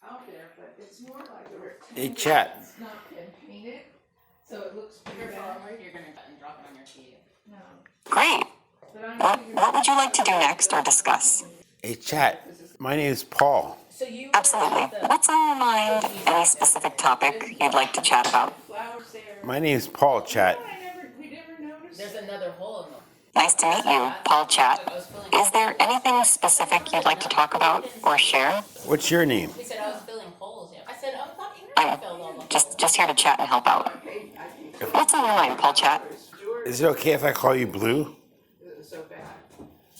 out there, but it's more like a rectangle. Hey, chat. It's not been painted, so it looks pretty bad. You're gonna cut and drop it on your feet. No. Great. What would you like to do next or discuss? Hey, chat. My name is Paul. So you Absolutely. What's on your mind? Any specific topic you'd like to chat about? Flowers there. My name is Paul, chat. We never noticed. there's another hole in them. Nice to meet you, Paul Chat. Is there anything specific you'd like to talk about or share? What's your name? He said I was filling holes. I said, I thought Aaron filled all the holes. Just here to chat and help out. What's on your mind, Paul Chat? Is it okay if I call you Blue? So bad.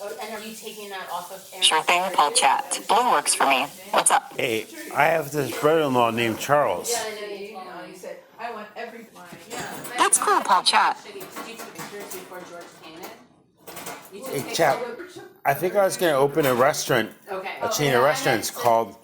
Oh, and are you taking that off of Aaron? Sure thing, Paul Chat. Blue works for me. What's up? Hey, I have this brother-in-law named Charles. Yeah, I know you told me. You said, I want every line. Yeah. That's cool, Paul Chat. Did you take pictures before George painted? You took Hey, pictures? chat. I think I was going to open a restaurant, Okay. a chain of restaurants called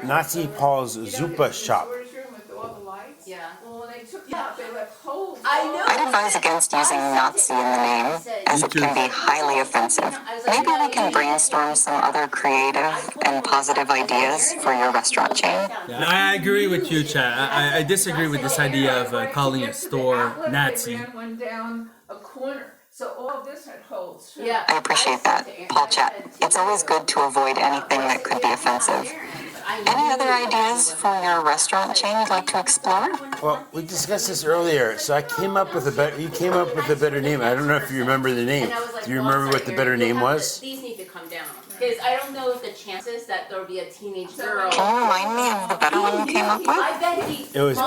Nazi Paul's Zupa Shop. Storage room with all the lights. Yeah. Well, when they took it out, they left holes. I know. I'd advise against using Nazi in the name, as it can be highly offensive. Maybe we can brainstorm some other creative and positive ideas for your restaurant chain. No, I agree with you, Chad. I disagree with this idea of calling a store Nazi. They ran one down a corner, so all of this had holes. too. Yeah. I appreciate that, Paul Chat. It's always good to avoid anything that could be offensive. Any other ideas for your restaurant chain you'd like to explore? Well, we discussed this earlier, so I came up with you came up with a better name. I don't know if you remember the name. Do you remember what the better name was? These need to come down. Because I don't know if the chances that there will be a teenage girl. Can you remind me of the better one you came up with? I bet he. It was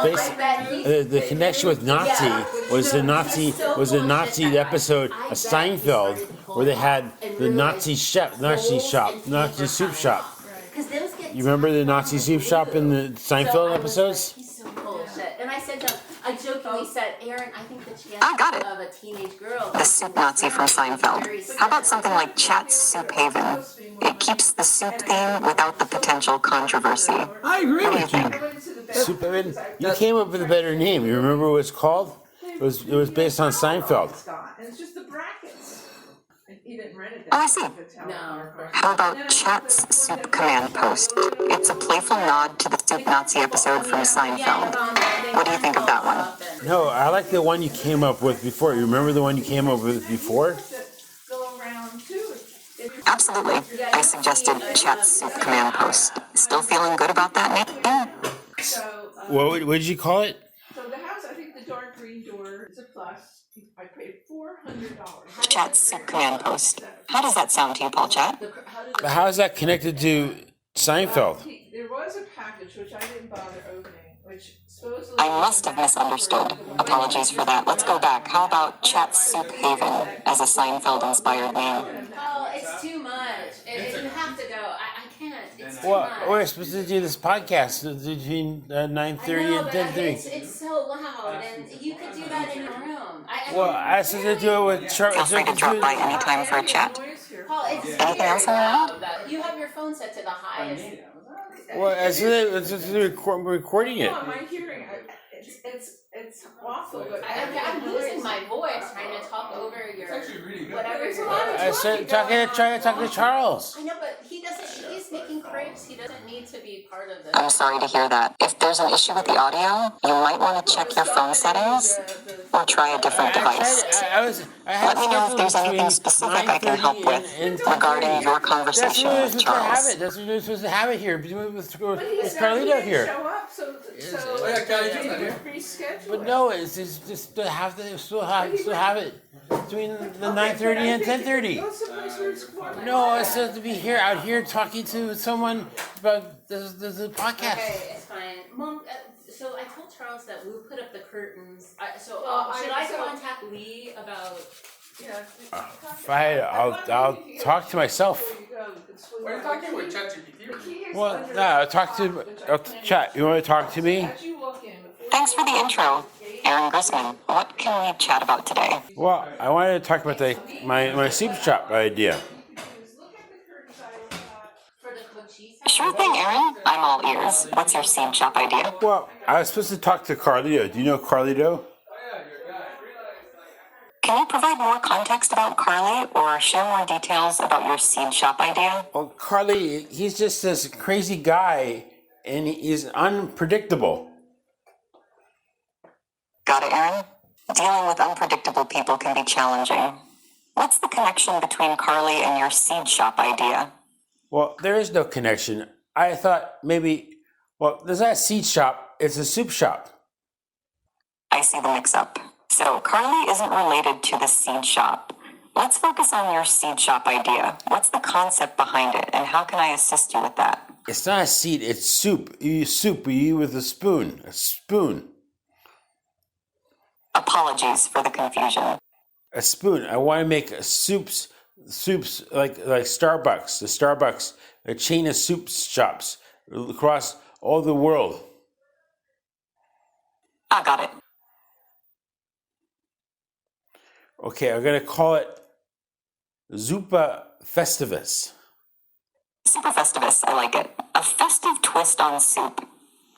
the connection with Nazi was the Nazi episode of Seinfeld where they had the Nazi soup shop. You remember the Nazi soup shop in the Seinfeld episodes? He's so full of shit. And I said to him, I jokingly said, Aaron, I think the chance I got it. of a teenage girl. The soup Nazi from Seinfeld. How about something like Chat's Soup Haven? It keeps the soup theme without the potential controversy. I agree with you. Soup Haven. You came up with a better name. You remember what it's called? It was based on Seinfeld. And it's just the brackets. He didn't rent it. Oh, I see. No. How about Chat's Soup Command Post? It's a playful nod to the Soup Nazi episode from Seinfeld. What do you think of that one? No, I like the one you came up with before. You remember the one you came up with before? Go around too. Absolutely. I suggested Chat's Soup Command Post. Still feeling good about that name? So, What did you call it? so the house, I think the dark green door is a plus. I paid $400. Chat's Soup Command Post. How does that sound to you, Paul Chat? But how is that connected to Seinfeld? There was a package which I didn't bother opening, which supposedly. I must have misunderstood. Apologies for that. Let's go back. How about Chat's Soup Haven as a Seinfeld-inspired name? Oh, it's too much. You have to go. I can't. It's too Well, much. we're supposed to do this podcast between 9:30 and 10:30. It's so loud, and you could do that in your room. Well, I said to do it with Charles. Feel free to drop by anytime for a chat. Paul, it's Anything else on your mind? You have your phone set to the highest. Well, we're recording it. No, my hearing, it's awful, but. I'm losing my voice trying to talk over your whatever you're I said, try to talk to Charles. I know, but he doesn't. He's making crepes. He doesn't need to be part of this. I'm sorry to hear that. If there's an issue with the audio, you might want to check your phone settings or try a different device. Let me know if there's anything specific I can help with regarding your conversation with Charles. That's what we're supposed to have it here with He's Carlito here. show up, so reschedule. But no, it's just to have to still have it between the 9:30 and 10:30. Go someplace where it's quiet. No, it's supposed to be out here talking to someone about the podcast. Okay, it's fine. Mom, so I told Charles that we'll put up the curtains. Should I contact Lee about? Fine, I'll talk to myself. We're talking with ChatGPT. Well, no, I'll talk to chat. You want to talk to me? Thanks for the intro, Aaron Grisman. What can we chat about today? Well, I wanted to talk about my soup shop idea. Sure thing, Aaron. I'm all ears. What's your soup shop idea? Well, I was supposed to talk to Carlito. Do you know Carlito? Can Can you provide more context about Carly or share more details about your seed shop idea? Well, Carly, he's just this crazy guy, and he's unpredictable. Got it, Aaron? Dealing with unpredictable people can be challenging. What's the connection between Carly and your seed shop idea? Well, there is no connection. I thought maybe, well, there's not a seed shop, it's a soup shop. I see the mix-up. So Carly isn't related to the seed shop. Let's focus on your seed shop idea. What's the concept behind it, and how can I assist you with that? It's not a seed, it's soup. You use soup, you eat with a spoon. A spoon. Apologies for the confusion. A spoon. I want to make soups like Starbucks. The Starbucks, a chain of soup shops across all the world. I got it. Okay, I'm gonna call it Zuppa Festivus. Super Festivus, I like it. A festive twist on soup.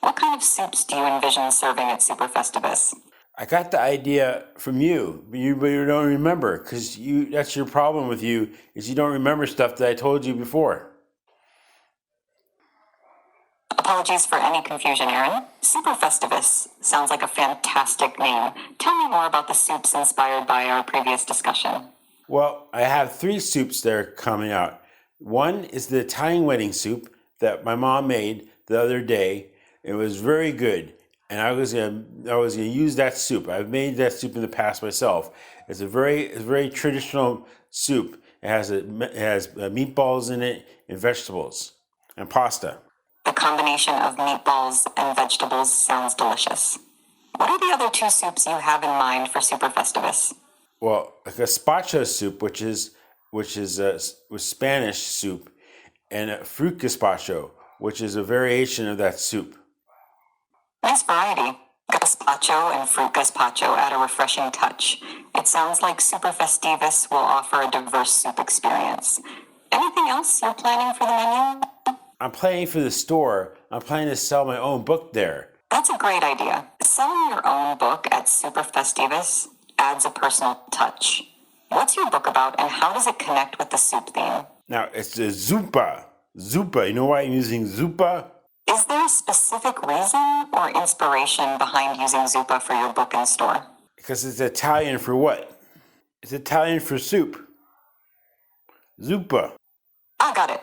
What kind of soups do you envision serving at Super Festivus? I got the idea from you, but you don't remember, because that's your problem with you, is you don't remember stuff that I told you before. Apologies for any confusion, Aaron. Super Festivus sounds like a fantastic name. Tell me more about the soups inspired by our previous discussion. Well, I have 3 soups that are coming out. One is the Italian wedding soup that my mom made the other day. It was very good, and I was gonna use that soup. I've made that soup in the past myself. It's a very traditional soup. It has meatballs in it and vegetables and pasta. The combination of meatballs and vegetables sounds delicious. What are the other 2 soups you have in mind for Super Festivus? Well, a gazpacho soup, which is Spanish soup, and a fruit gazpacho, which is a variation of that soup. Nice variety. Gazpacho and fruit gazpacho add a refreshing touch. It sounds like Super Festivus will offer a diverse soup experience. Anything else you're planning for the menu? I'm planning for the store. I'm planning to sell my own book there. That's a great idea. Selling your own book at Super Festivus adds a personal touch. What's your book about, and how does it connect with the soup theme? Now, it's a zuppa. Zuppa. You know why I'm using zuppa? Is there a specific reason or inspiration behind using zuppa for your book and store? Because it's Italian for what? It's Italian for soup. Zuppa. I got it.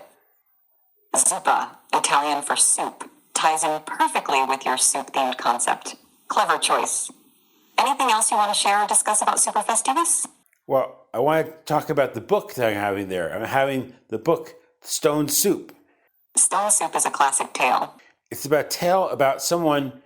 Zuppa, Italian for soup, ties in perfectly with your soup-themed concept. Clever choice. Anything else you want to share or discuss about Super Festivus? Well, I want to talk about the book that I'm having there. I'm having the book Stone Soup. Stone Soup is a classic tale. It's about a tale about someone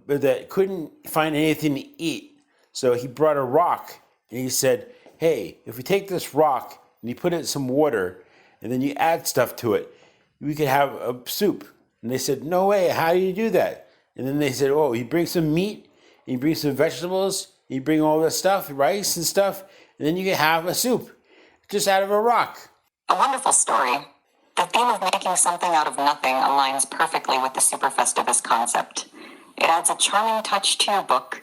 that couldn't find anything to eat. So he brought a rock and he said, hey, if we take this rock and you put it in some water and then you add stuff to it, we could have a soup. And they said, no way, how do you do that? And then they said, oh, you bring some meat, and you bring some vegetables, you bring all this stuff, rice and stuff, and then you can have a soup just out of a rock. A wonderful story. The theme of making something out of nothing aligns perfectly with the Super Festivus concept. It adds a charming touch to your book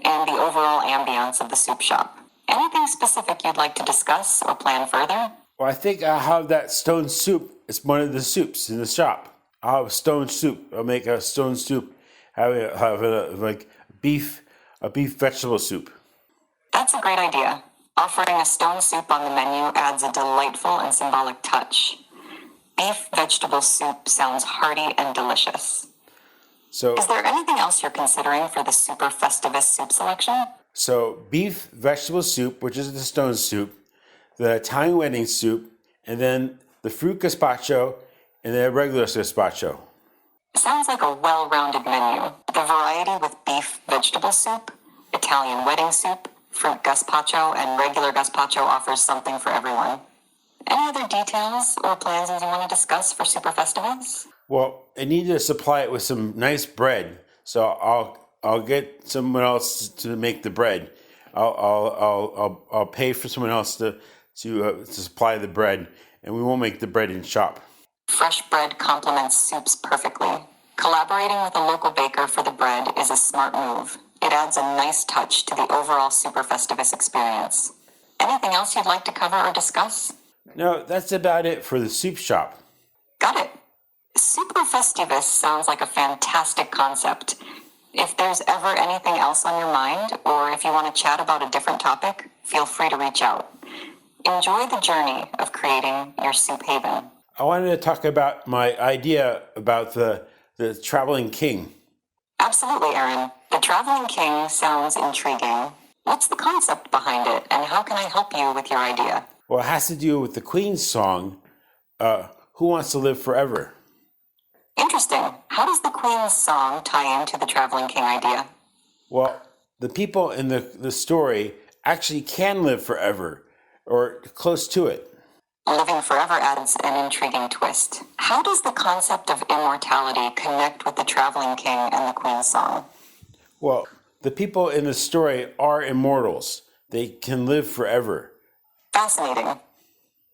and the overall ambiance of the soup shop. Anything specific you'd like to discuss or plan further? Well, I think I'll have that stone soup. It's one of the soups in the shop. I'll have stone soup. I'll make a stone soup. Have a beef vegetable soup. That's a great idea. Offering a stone soup on the menu adds a delightful and symbolic touch. Beef vegetable soup sounds hearty and delicious. So, is there anything else you're considering for the Super Festivus soup selection? So beef vegetable soup, which is the stone soup, the Italian wedding soup, and then the fruit gazpacho, and the regular gazpacho. Sounds like a well-rounded menu. The variety with beef vegetable soup, Italian wedding soup, fruit gazpacho, and regular gazpacho offers something for everyone. Any other details or plans you want to discuss for Super Festivus? Well, I need to supply it with some nice bread, so I'll get someone else to make the bread. I'll pay for someone else to supply the bread, and we won't make the bread in shop. Fresh bread complements soups perfectly. Collaborating with a local baker for the bread is a smart move. It adds a nice touch to the overall Super Festivus experience. Anything else you'd like to cover or discuss? No, that's about it for the soup shop. Got it. Super Festivus sounds like a fantastic concept. If there's ever anything else on your mind, or if you want to chat about a different topic, feel free to reach out. Enjoy the journey of creating your soup haven. I wanted to talk about my idea about the traveling king. Absolutely, Aaron. The Traveling King sounds intriguing. What's the concept behind it, and how can I help you with your idea? Well, it has to do with the Queen's song, Who Wants to Live Forever? Interesting. How does the Queen's song tie into the Traveling King idea? Well, the people in the story actually can live forever, or close to it. Living forever adds an intriguing twist. How does the concept of immortality connect with the Traveling King and the Queen's song? Well, the people in the story are immortals. They can live forever. Fascinating.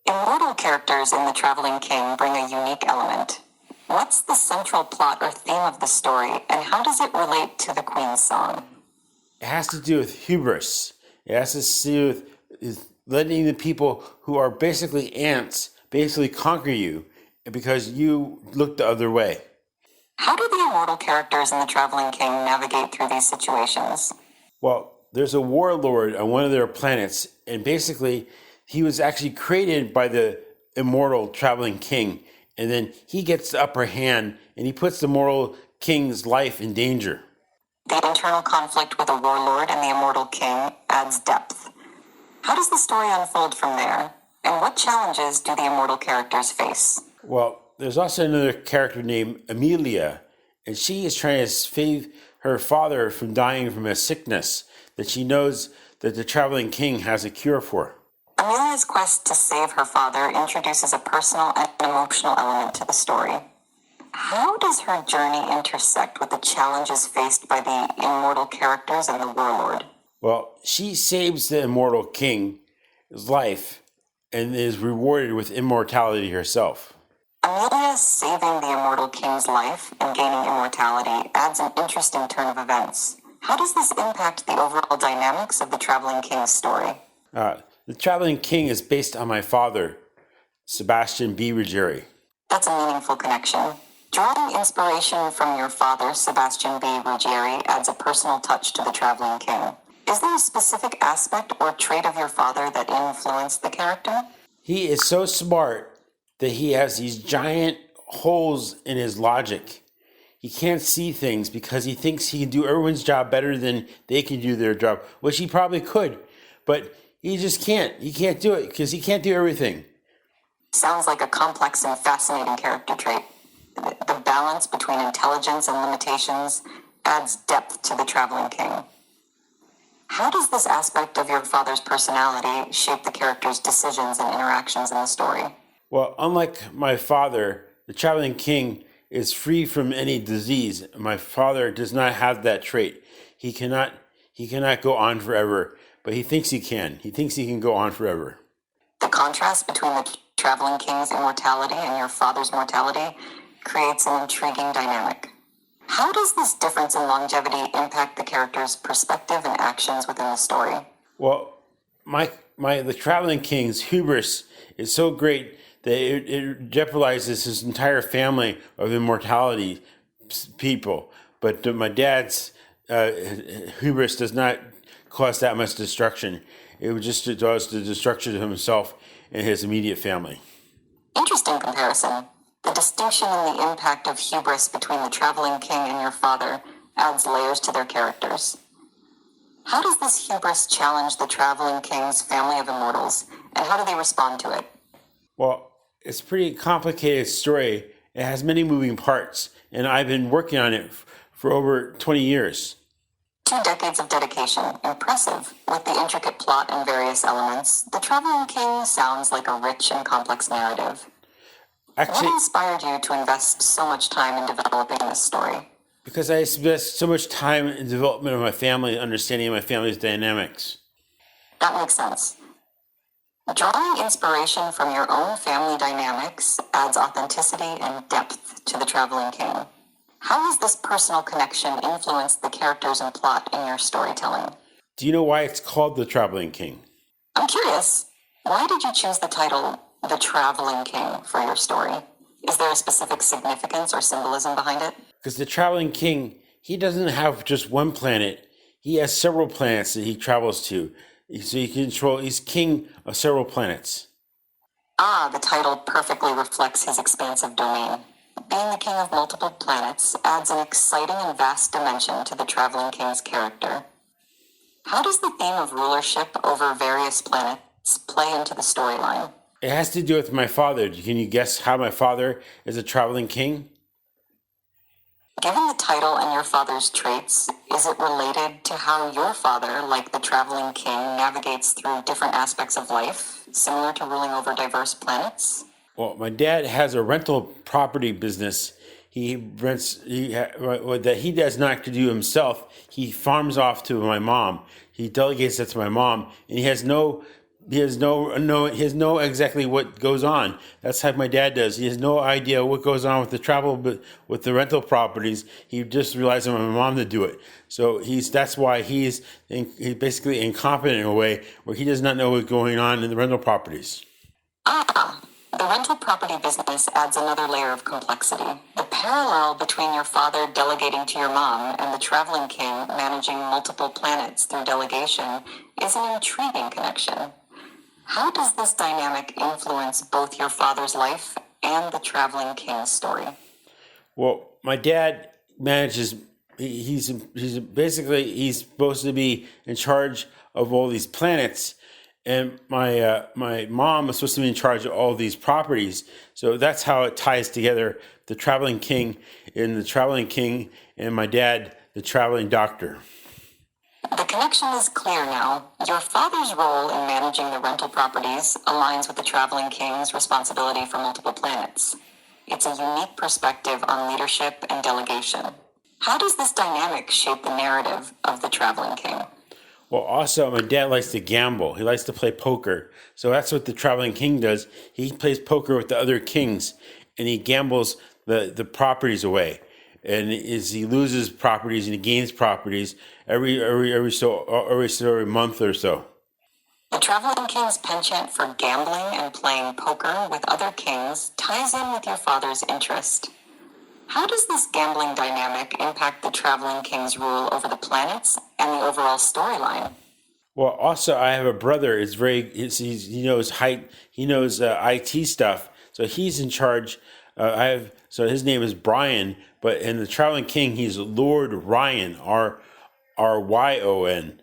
Immortal characters in the Traveling King bring a unique element. What's the central plot or theme of the story, and how does it relate to the Queen's song? It has to do with hubris. It has to do with letting the people who are basically ants basically conquer you because you look the other way. How do the immortal characters in the Traveling King navigate through these situations? Well, there's a warlord on one of their planets, and basically he was actually created by the immortal Traveling King, and then he gets the upper hand and he puts the immortal king's life in danger. The internal conflict with a warlord and the immortal king adds depth. How does the story unfold from there? And what challenges do the immortal characters face? Well, there's also another character named Amelia, and she is trying to save her father from dying from a sickness that she knows that the Traveling King has a cure for. Amelia's quest to save her father introduces a personal and emotional element to the story. How does her journey intersect with the challenges faced by the immortal characters and the warlord? Well, she saves the immortal king's life and is rewarded with immortality herself. Amelia saving the immortal king's life and gaining immortality adds an interesting turn of events. How does this impact the overall dynamics of the Traveling King's story? The Traveling King is based on my father, Sebastian B. Ruggieri. That's a meaningful connection. Drawing inspiration from your father, Sebastian B. Ruggieri, adds a personal touch to the Traveling King. Is there a specific aspect or trait of your father that influenced the character? He is so smart that he has these giant holes in his logic. He can't see things because he thinks he can do everyone's job better than they can do their job, which he probably could, but he just can't. He can't do it because he can't do everything. Sounds like a complex and fascinating character trait. The balance between intelligence and limitations adds depth to the Traveling King. How does this aspect of your father's personality shape the character's decisions and interactions in the story? Well, unlike my father, the Traveling King is free from any disease. My father does not have that trait. He cannot go on forever, but he thinks he can. He thinks he can go on forever. The contrast between the Traveling King's immortality and your father's mortality creates an intriguing dynamic. How does this difference in longevity impact the character's perspective and actions within the story? Well, the Traveling King's hubris is so great that it jeopardizes his entire family of immortality people. But my dad's hubris does not cause that much destruction. It just does the destruction to himself and his immediate family. Interesting comparison. The distinction and the impact of hubris between the Traveling King and your father adds layers to their characters. How does this hubris challenge the Traveling King's family of immortals, and how do they respond to it? Well, it's a pretty complicated story. It has many moving parts, and I've been working on it for over 20 years. 2 decades of dedication. Impressive. With the intricate plot and various elements, The Traveling King sounds like a rich and complex narrative. Actually, What inspired you to invest so much time in developing this story? because I invest so much time in development of my family, understanding of my family's dynamics. That makes sense. Drawing inspiration from your own family dynamics adds authenticity and depth to The Traveling King. How has this personal connection influenced the characters and plot in your storytelling? Do you know why it's called The Traveling King? I'm curious, why did you choose the title The Traveling King for your story? Is there a specific significance or symbolism behind it? Because the traveling king, he doesn't have just one planet. He has several planets that he travels to. So he's king of several planets. The title perfectly reflects his expansive domain. Being the king of multiple planets adds an exciting and vast dimension to the traveling king's character. How does the theme of rulership over various planets play into the storyline? It has to do with my father. Can you guess how my father is a traveling king? Given the title and your father's traits, is it related to how your father, like the traveling king, navigates through different aspects of life, similar to ruling over diverse planets? Well, my dad has a rental property business. That he does not do himself. He farms off to my mom. He delegates that to my mom, and he has no exactly what goes on. That's how my dad does. He has no idea what goes on with with the rental properties. He just relies on my mom to do it. So that's why he's basically incompetent in a way where he does not know what's going on in the rental properties. The rental property business adds another layer of complexity. The parallel between your father delegating to your mom and the traveling king managing multiple planets through delegation is an intriguing connection. How does this dynamic influence both your father's life and the traveling king's story? Well, my dad manages. He's supposed to be in charge of all these planets, and my mom is supposed to be in charge of all these properties. So that's how it ties together: the traveling king and my dad, the traveling doctor. The connection is clear now. Your father's role in managing the rental properties aligns with the traveling king's responsibility for multiple planets. It's a unique perspective on leadership and delegation. How does this dynamic shape the narrative of the traveling king? Well, also, my dad likes to gamble. He likes to play poker. So that's what the traveling king does. He plays poker with the other kings, and he gambles the properties away. And he loses properties and he gains properties every month or so. The traveling king's penchant for gambling and playing poker with other kings ties in with your father's interest. How does this gambling dynamic impact the traveling king's rule over the planets and the overall storyline? Well, also I have a brother. He knows IT stuff, so he's in charge. So his name is Brian, but in the traveling king, he's Lord Ryan, R-Y-O-N,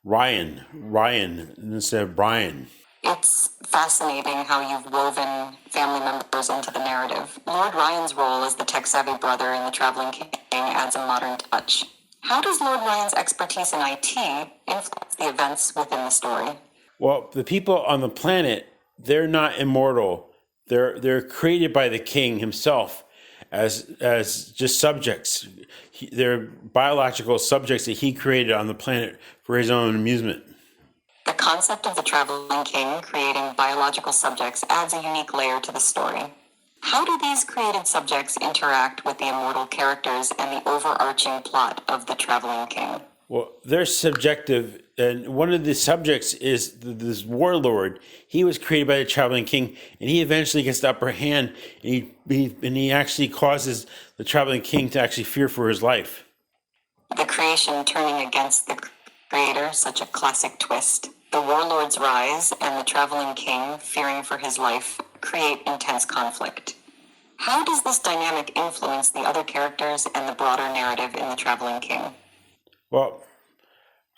Ryan instead of Brian. It's fascinating how you've woven family members into the narrative. Lord Ryan's role as the tech-savvy brother in the traveling king adds a modern touch. How does Lord Ryan's expertise in IT influence the events within the story? Well, the people on the planet, they're not immortal. They're created by the king himself as just subjects. They're biological subjects that he created on the planet for his own amusement. The concept of the traveling king creating biological subjects adds a unique layer to the story. How do these created subjects interact with the immortal characters and the overarching plot of the traveling king? Well, they're subjective, and one of the subjects is this warlord. He was created by the traveling king, and he eventually gets the upper hand, and he actually causes the traveling king to actually fear for his life. The creation turning against the creator, such a classic twist. The warlord's rise and the traveling king fearing for his life create intense conflict. How does this dynamic influence the other characters and the broader narrative in the traveling king? Well,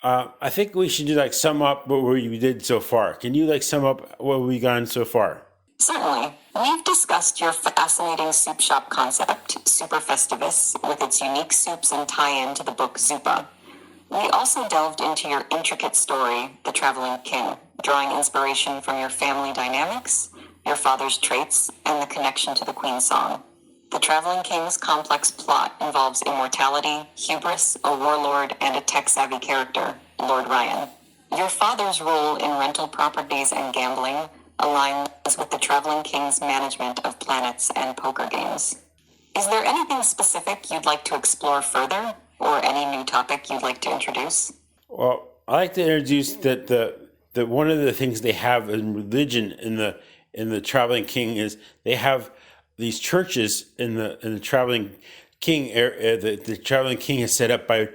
I think we should sum up what we did so far. Can you sum up what we've gone so far? Certainly. We've discussed your fascinating soup shop concept, Super Festivus, with its unique soups and tie-in to the book Zupa. We also delved into your intricate story, The Traveling King, drawing inspiration from your family dynamics, your father's traits, and the connection to the Queen's song. The Traveling King's complex plot involves immortality, hubris, a warlord, and a tech-savvy character, Lord Ryan. Your father's role in rental properties and gambling aligns with the Traveling King's management of planets and poker games. Is there anything specific you'd like to explore further, or any new topic you'd like to introduce? Well, I like to introduce that one of the things they have in religion in the Traveling King is they have these churches in the Traveling King the Traveling King is set up by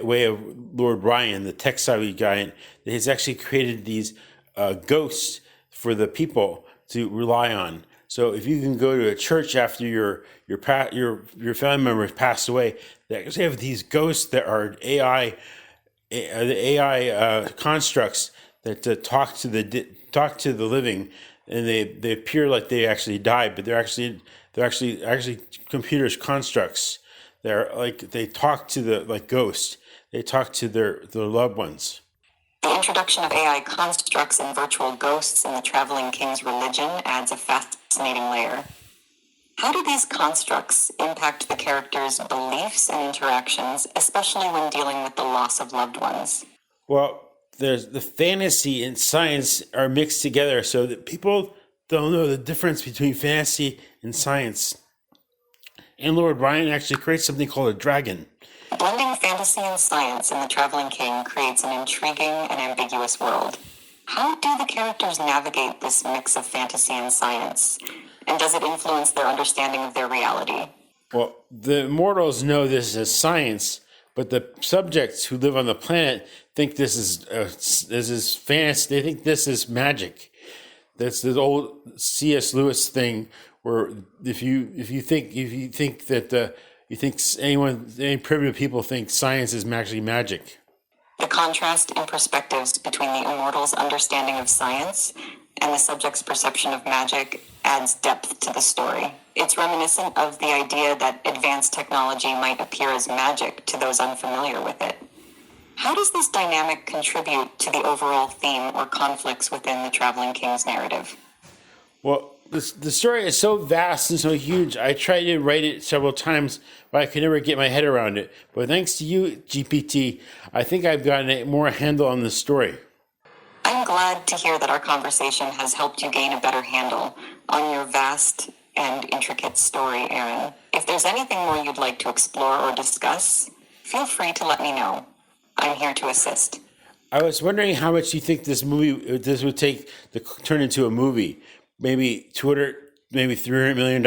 way of Lord Ryan, the tech-savvy guy. He's actually created these ghosts for the people to rely on. So if you can go to a church after your family member has passed away, they actually have these ghosts that are AI constructs that talk to the living, and they appear like they actually died, but they're actually computers constructs. They talk to the ghosts. They talk to their loved ones. The introduction of AI constructs and virtual ghosts in the Traveling King's religion adds a fascinating layer. How do these constructs impact the characters' beliefs and interactions, especially when dealing with the loss of loved ones? Well, there's the fantasy and science are mixed together so that people don't know the difference between fantasy and science. And Lord Ryan actually creates something called a dragon. Blending fantasy and science in The Traveling King creates an intriguing and ambiguous world. How do the characters navigate this mix of fantasy and science? And does it influence their understanding of their reality? Well, the immortals know this as science, but the subjects who live on the planet think this is fantasy. They think this is magic. That's the old C.S. Lewis thing, where any primitive people think science is actually magic. The contrast in perspectives between the immortals' understanding of science and the subject's perception of magic adds depth to the story. It's reminiscent of the idea that advanced technology might appear as magic to those unfamiliar with it. How does this dynamic contribute to the overall theme or conflicts within the Traveling King's narrative? Well, the story is so vast and so huge. I tried to write it several times, but I could never get my head around it. But thanks to you, GPT, I think I've gotten a more handle on the story. I'm glad to hear that our conversation has helped you gain a better handle on your vast and intricate story, Aaron. If there's anything more you'd like to explore or discuss, feel free to let me know. I'm here to assist. I was wondering how much you think this would take to turn into a movie. Maybe $300 million?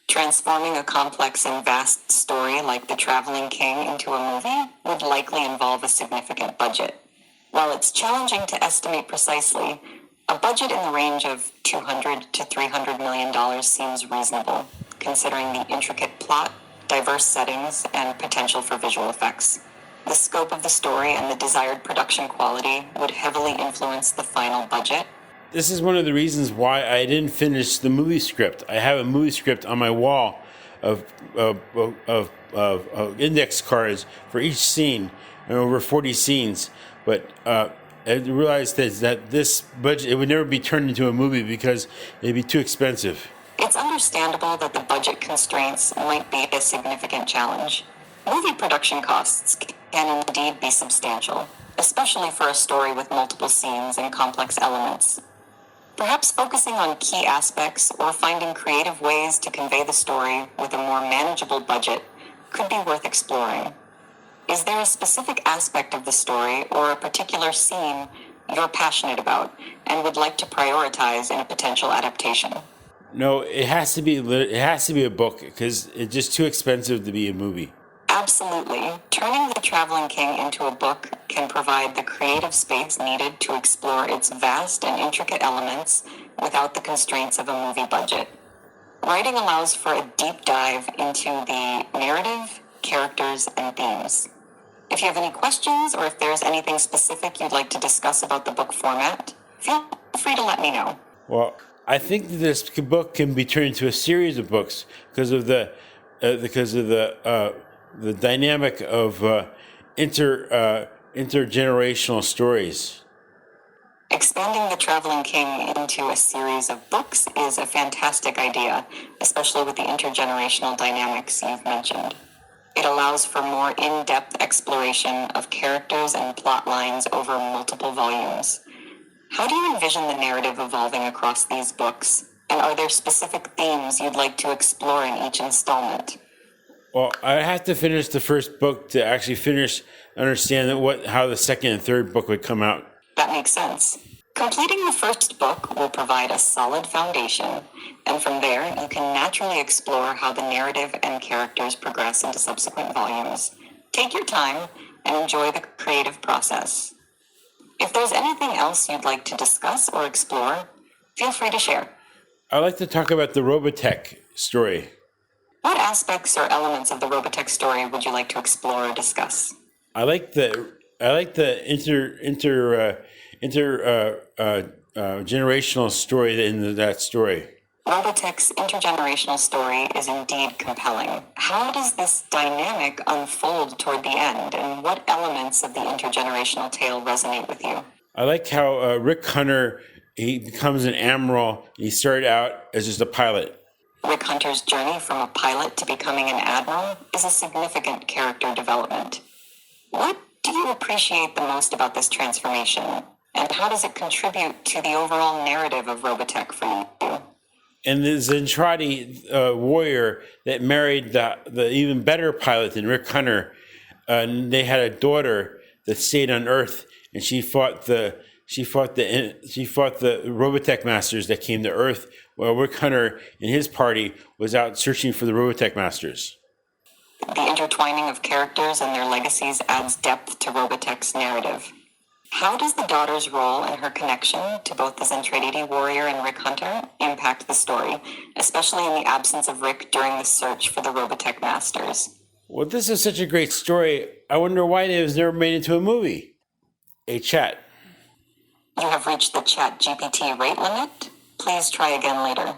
Transforming a complex and vast story like The Traveling King into a movie would likely involve a significant budget. While it's challenging to estimate precisely, a budget in the range of $200 to $300 million seems reasonable, considering the intricate plot, diverse settings, and potential for visual effects. The scope of the story and the desired production quality would heavily influence the final budget. This is one of the reasons why I didn't finish the movie script. I have a movie script on my wall of index cards for each scene, and over 40 scenes. But I realized that this budget, it would never be turned into a movie because it'd be too expensive. It's understandable that the budget constraints might be a significant challenge. Movie production costs can indeed be substantial, especially for a story with multiple scenes and complex elements. Perhaps focusing on key aspects or finding creative ways to convey the story with a more manageable budget could be worth exploring. Is there a specific aspect of the story or a particular scene you're passionate about and would like to prioritize in a potential adaptation? No, it has to be a book because it's just too expensive to be a movie. Absolutely. Turning The Traveling King into a book can provide the creative space needed to explore its vast and intricate elements without the constraints of a movie budget. Writing allows for a deep dive into the narrative, characters, and themes. If you have any questions or if there's anything specific you'd like to discuss about the book format, feel free to let me know. Well, I think this book can be turned into a series of books because of the dynamic of intergenerational stories. Expanding The Traveling King into a series of books is a fantastic idea, especially with the intergenerational dynamics you've mentioned. It allows for more in-depth exploration of characters and plot lines over multiple volumes. How do you envision the narrative evolving across these books? And are there specific themes you'd like to explore in each installment? Well, I have to finish the first book to actually understand how the second and third book would come out. That makes sense. Completing the first book will provide a solid foundation, and from there you can naturally explore how the narrative and characters progress into subsequent volumes. Take your time and enjoy the creative process. If there's anything else you'd like to discuss or explore, feel free to share. I'd like to talk about the Robotech story. What aspects or elements of the Robotech story would you like to explore or discuss? I like the generational story in that story. Robotech's intergenerational story is indeed compelling. How does this dynamic unfold toward the end, and what elements of the intergenerational tale resonate with you? I like how Rick Hunter, he becomes an admiral. He started out as just a pilot. Rick Hunter's journey from a pilot to becoming an admiral is a significant character development. What do you appreciate the most about this transformation, and how does it contribute to the overall narrative of Robotech for you? And the Zentradi warrior that married the even better pilot than Rick Hunter, and they had a daughter that stayed on Earth, and she fought the Robotech masters that came to Earth, while Rick Hunter and his party was out searching for the Robotech masters. The intertwining of characters and their legacies adds depth to Robotech's narrative. How does the daughter's role and her connection to both the Zentradi warrior and Rick Hunter impact the story, especially in the absence of Rick during the search for the Robotech masters? Well, this is such a great story. I wonder why it was never made into a movie. A chat. You have reached the ChatGPT rate limit. Please try again later.